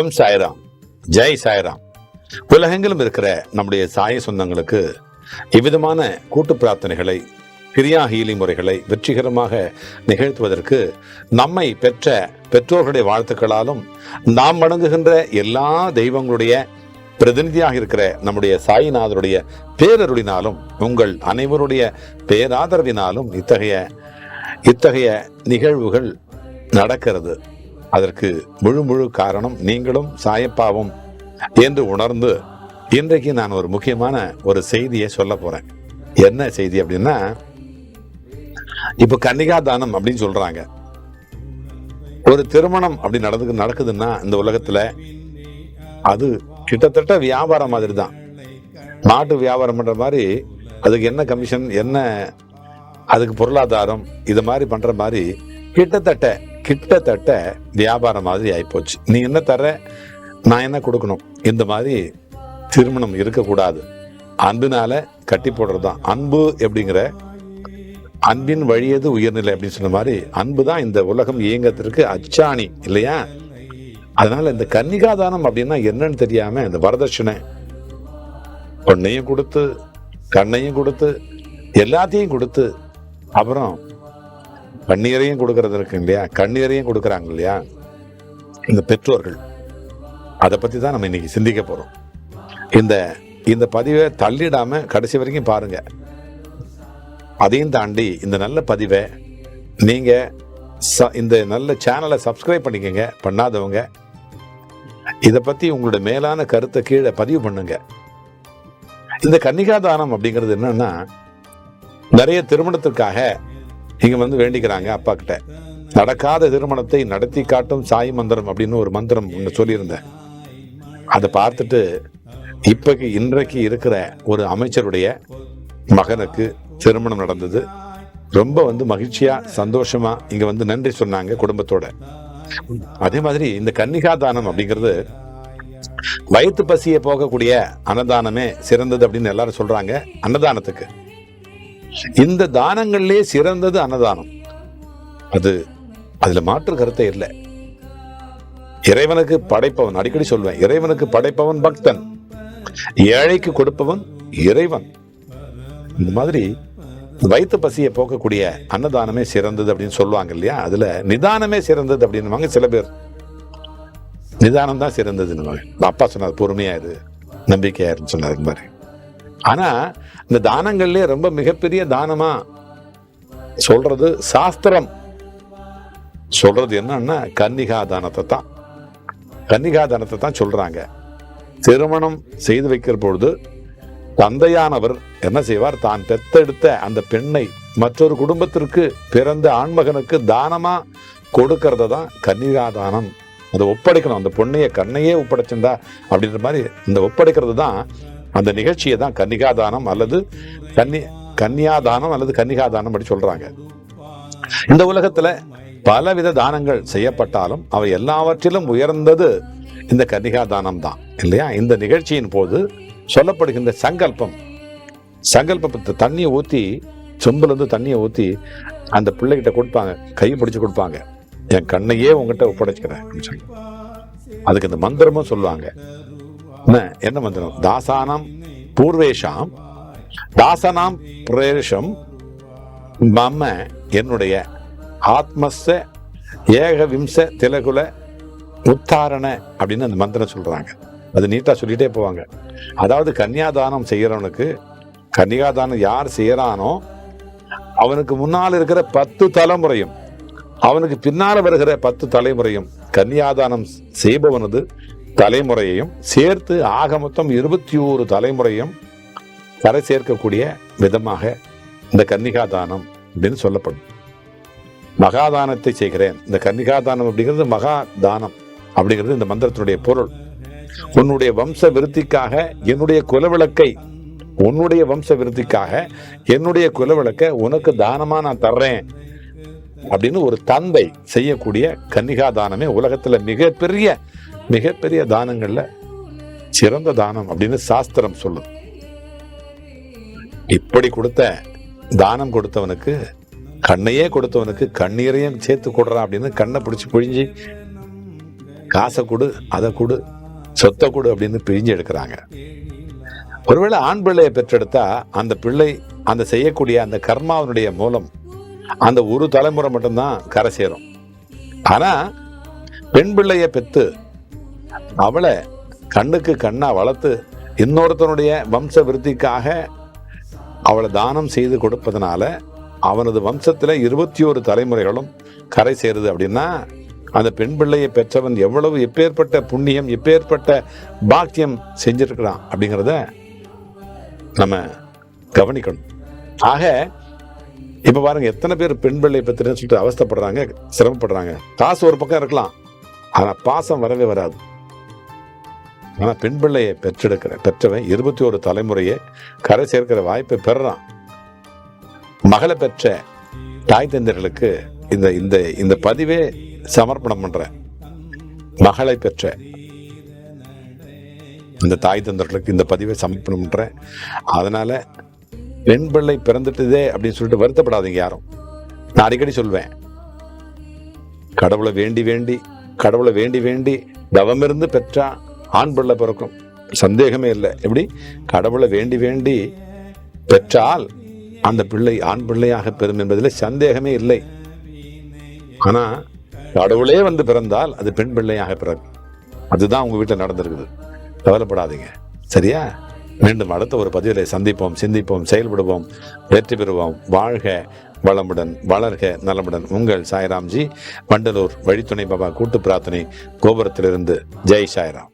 ஓம் சாய்ராம், ஜெய் சாய்ராம். உலகெங்கிலும் இருக்கிற நம்முடைய சாய சொந்தங்களுக்கு இவ்விதமான கூட்டு பிரார்த்தனைகளை, கிரியா ஹீலிங் முறைகளை வெற்றிகரமாக நிகழ்த்துவதற்கு நம்மை பெற்ற பெற்றோர்களுடைய வாழ்த்துக்களாலும் நாம் வணங்குகின்ற எல்லா தெய்வங்களுடைய பிரதிநிதியாக இருக்கிற நம்முடைய சாயிநாதருடைய பேரருளினாலும் உங்கள் அனைவருடைய பேராதரவினாலும் இத்தகைய நிகழ்வுகள் நடக்கிறது. அதற்கு முழு காரணம் நீங்களும் சாயப்பாவும் என்று உணர்ந்து இன்றைக்கு நான் ஒரு முக்கியமான ஒரு செய்தியை சொல்ல போறேன். என்ன செய்தி அப்படின்னா, இப்ப கன்னிகா தானம் அப்படின்னு சொல்றாங்க. ஒரு திருமணம் அப்படி நடக்குதுன்னா இந்த உலகத்துல அது கிட்டத்தட்ட வியாபாரம் மாதிரி தான். மாட்டு வியாபாரம் பண்ற மாதிரி அதுக்கு என்ன கமிஷன், என்ன அதுக்கு பொருளாதாரம், இது மாதிரி பண்ற மாதிரி கிட்டத்தட்ட வியாபாரம் மாதிரி ஆயிப்போச்சு. நீ என்ன தர, நான் என்ன கொடுக்கணும், இந்த மாதிரி திருமணம் இருக்கக்கூடாது. அன்பினால கட்டி போடுறதுதான் அன்பு. எப்படிங்கிற அன்பின் வழியது உயர்நிலை அப்படின்னு சொன்ன மாதிரி அன்பு தான் இந்த உலகம் இயங்கத்திற்கு அச்சாணி இல்லையா? அதனால இந்த கன்னிகாதானம் அப்படின்னா என்னன்னு தெரியாம இந்த வரதட்சணை, பொண்ணையும் கொடுத்து கண்ணையும் கொடுத்து எல்லாத்தையும் கொடுத்து அப்புறம் கண்ணீரையும் கொடுக்கறது இருக்கு இல்லையா, கண்ணீரையும் கொடுக்கறாங்க இல்லையா இந்த பெற்றோர்கள். அதை பத்தி தான் நம்ம இன்னைக்கு சிந்திக்க போறோம். இந்த பதிவை தள்ளிடாம கடைசி வரைக்கும் பாருங்க. அதையும் தாண்டி இந்த நல்ல பதிவை நீங்க இந்த நல்ல சேனலை சப்ஸ்கிரைப் பண்ணிக்கங்க. பண்ணாதவங்க இதை பத்தி உங்களுடைய மேலான கருத்தை கீழே பதிவு பண்ணுங்க. இந்த கன்னிகாதானம் அப்படிங்கிறது என்னன்னா, நிறைய திருமணத்திற்காக இங்க வேண்டிக்கிறாங்க அப்பா கிட்ட. நடக்காத திருமணத்தை நடத்தி காட்டும் சாய் மந்திரம் அப்படின்னு ஒரு மந்திரம் ஒன்று சொல்லியிருந்தேன். அதை பார்த்துட்டு இன்றைக்கு இருக்கிற ஒரு அமைச்சருடைய மகனுக்கு திருமணம் நடந்தது. ரொம்ப மகிழ்ச்சியா சந்தோஷமா இங்க நன்றி சொன்னாங்க குடும்பத்தோட. அதே மாதிரி இந்த கன்னிகாதானம் அப்படிங்கிறது வயிற்று பசியை போகக்கூடிய அன்னதானமே சிறந்தது அப்படின்னு எல்லாரும் சொல்றாங்க. அன்னதானத்துக்கு இந்த தானங்களிலே சிறந்தது அன்னதானம். அதுல மாற்று கருத்தை இல்லை. இறைவனுக்கு படைப்பவன், அடிக்கடி சொல்வேன், இறைவனுக்கு படைப்பவன் பக்தன், ஏழைக்கு கொடுப்பவன் இறைவன். இந்த மாதிரி வயிற்று பசியை போக்கக்கூடிய அன்னதானமே சிறந்தது அப்படின்னு சொல்லுவாங்க இல்லையா? அதுல நிதானமே சிறந்தது அப்படின்னு சில பேர். நிதானம் தான் சிறந்ததுன்னு அப்பா சொன்னார், பொறுமையா இரு, நம்பிக்கையா இருன்னு சொன்னார் மாதிரி. ஆனா இந்த தானங்கள்லயே ரொம்ப மிகப்பெரிய தானமா சொல்றது சாஸ்திரம் சொல்றது என்னன்னா கன்னிகாதானத்தை தான் சொல்றாங்க. திருமணம் செய்து வைக்கிற பொழுது தந்தையானவர் என்ன செய்வார், தான் பெத்தெடுத்த அந்த பெண்ணை மற்றொரு குடும்பத்திற்கு பிறந்த ஆண்மகனுக்கு தானமா கொடுக்கறத தான் கன்னிகாதானம். அதை ஒப்படைக்கணும். அந்த பொண்ணைய கண்ணையே ஒப்படைச்சுண்டா அப்படின்ற மாதிரி இந்த ஒப்படைக்கிறது தான் அந்த நிகழ்ச்சியை தான் கன்னிகாதானம் அல்லது கன்னியாதானம் அல்லது கன்னிகாதானம் அப்படி சொல்றாங்க. இந்த உலகத்துல பலவித தானங்கள் செய்யப்பட்டாலும் அவை எல்லாவற்றிலும் உயர்ந்தது இந்த கன்னிகாதானம் தான் இல்லையா? இந்த நிகழ்ச்சியின் போது சொல்லப்படுகின்ற சங்கல்பத்தை தண்ணியை ஊத்தி, சொம்புல இருந்து தண்ணியை ஊத்தி அந்த பிள்ளைகிட்ட கொடுப்பாங்க, கையை பிடிச்சு கொடுப்பாங்க. என் கண்ணையே உங்ககிட்ட ஒப்படைச்சுக்கிறேன். அதுக்கு இந்த மந்திரமும் சொல்லுவாங்க. என்ன மந்திரம்? தாசானாம் பூர்வேஷாம் தாசனாம் பிரேஷம் மம்ம, என்னுடைய ஆத்மஸ்ஸ ஏகவிம்ச திலகுல உத்தாரண அப்படின்னு அந்த மந்திரம் சொல்றாங்க. அது நீட்டா சொல்லிட்டே போவாங்க. அதாவது கன்னியாதானம் செய்யறவனுக்கு, கன்னிகாதானம் யார் செய்யறானோ அவனுக்கு முன்னால் இருக்கிற 10 தலைமுறையும் அவனுக்கு பின்னால வருகிற 10 தலைமுறையும் கன்னியாதானம் செய்பவனது தலைமுறையையும் சேர்த்து ஆக மொத்தம் 21 தலைமுறையும் கரை சேர்க்கக்கூடிய விதமாக இந்த கன்னிகாதானம் அப்படின்னு சொல்லப்படும். மகாதானத்தை செய்கிறேன். இந்த கன்னிகாதானம் அப்படிங்கிறது மகாதானம் அப்படிங்கிறது இந்த மந்திரத்தினுடைய பொருள். உன்னுடைய வம்ச விருத்திக்காக என்னுடைய குலவிளக்கை உனக்கு தானமா நான் தர்றேன் அப்படின்னு ஒரு தந்தை செய்யக்கூடிய கன்னிகாதானமே உலகத்துல மிகப்பெரிய தானங்கள்ல சிறந்த தானம் அப்படின்னு சாஸ்திரம் சொல்லும். இப்படி தானம் கொடுத்தவனுக்கு, கண்ணையே கொடுத்தவனுக்கு கண்ணீரையும் சேர்த்து கொடுறான் அப்படின்னு கண்ணை பிடிச்சி பிழிஞ்சி காசை கொடு, அதை கொடு, சொத்தை கொடு அப்படின்னு பிரிஞ்சு எடுக்கிறாங்க. ஒருவேளை ஆண் பிள்ளையை பெற்றெடுத்தா அந்த பிள்ளை அந்த செய்யக்கூடிய அந்த கர்மாவினுடைய மூலம் அந்த ஒரு தலைமுறை மட்டும்தான் கரை சேரும். ஆனா பெண் பிள்ளைய பெத்து அவளை கண்ணுக்கு கண்ணா வளர்த்து இன்னொருத்தனுடைய வம்ச விருத்திக்காக அவளை தானம் செய்து கொடுப்பதனால அவனது வம்சத்துல 21 தலைமுறைகளும் கரை சேருது. அப்படின்னா அந்த பெண் பிள்ளையை பெற்றவன் எவ்வளவு எப்பேற்பட்ட புண்ணியம், எப்பேற்பட்ட பாக்கியம் செஞ்சிருக்கிறான் அப்படிங்கிறத நம்ம கவனிக்கணும். ஆக இப்ப பாருங்க, எத்தனை பேர் பெண் பிள்ளையை பெற்றுன்னு சொல்லிட்டு அவஸ்தைப்படுறாங்க, சிரமப்படுறாங்க. காசு ஒரு பக்கம் இருக்கலாம், ஆனா பாசம் வரவே வராது. ஆனா பெண் பிள்ளையை பெற்றவன் 21 தலைமுறையை கரை சேர்க்கிற வாய்ப்பை பெறான். மகளை பெற்ற தாய் தந்தையர்களுக்கு இந்த இந்த இந்த பதிவே சமர்ப்பணம் பண்றேன். மகளை பெற்ற இந்த தாய் தந்தையர்களுக்கு இந்த பதிவை சமர்ப்பணம் பண்றேன். அதனால பெண் பிள்ளை பிறந்துட்டுதே அப்படின்னு சொல்லிட்டு வருத்தப்படாதீங்க யாரும். நான் அடிக்கடி சொல்வேன், கடவுளை வேண்டி வேண்டி தவமிருந்து பெற்றா ஆண் பிள்ளை பிறக்கும், சந்தேகமே இல்லை. எப்படி? கடவுளை வேண்டி பெற்றால் அந்த பிள்ளை ஆண் பிள்ளையாக பெறும் என்பதில் சந்தேகமே இல்லை. ஆனா கடவுளே வந்து பிறந்தால் அது பெண் பிள்ளையாக பிறக்கும். அதுதான் உங்க வீட்டில் நடந்திருக்குது. கவலைப்படாதீங்க, சரியா? மீண்டும் அடுத்த ஒரு பதிவிலை சந்திப்போம், சிந்திப்போம், செயல்படுவோம், வெற்றி பெறுவோம். வாழ்க வளமுடன், வளர்க நலமுடன். உங்கள் சாய்ராம்ஜி, வண்டலூர் வழித்துணை பாபா கூட்டு பிரார்த்தனை கோபுரத்திலிருந்து. ஜெய் சாய்ராம்.